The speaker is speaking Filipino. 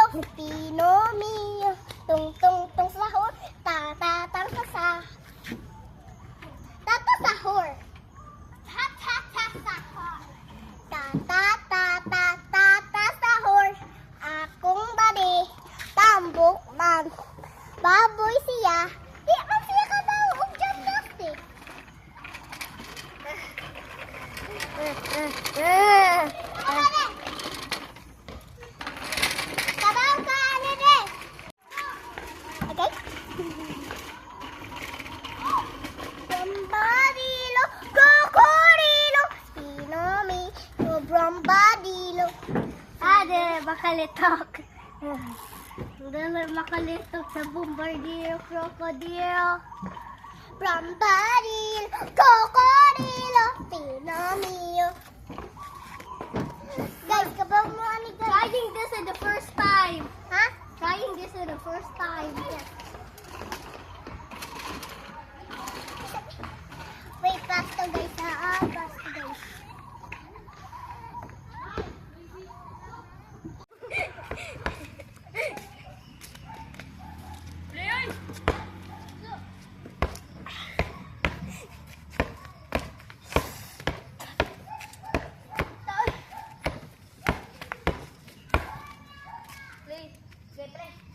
Pino mio, tung tung tung sahur, ta ta tang sa. Tata sahur. Ta ta ta sahur. Ta ta ta ta ta ta sahur. Akong badi, tambok man. Baboy siya. Di man siya ka daw og gymnastic. Sabaw ka, ano din? Okay? Brombadilo, kokorilo, pinomi, brombadilo. Ade, makalitok. Dala makalitok sa bombardiro, krokodilo. Brombadilo, kokorilo, pinomio. Guys, kabaw mo ani guys. Trying this is the first time. Huh? Trying this is the first time. Yes. Wait, basta guys ha. Basta guys. Play. Get ready.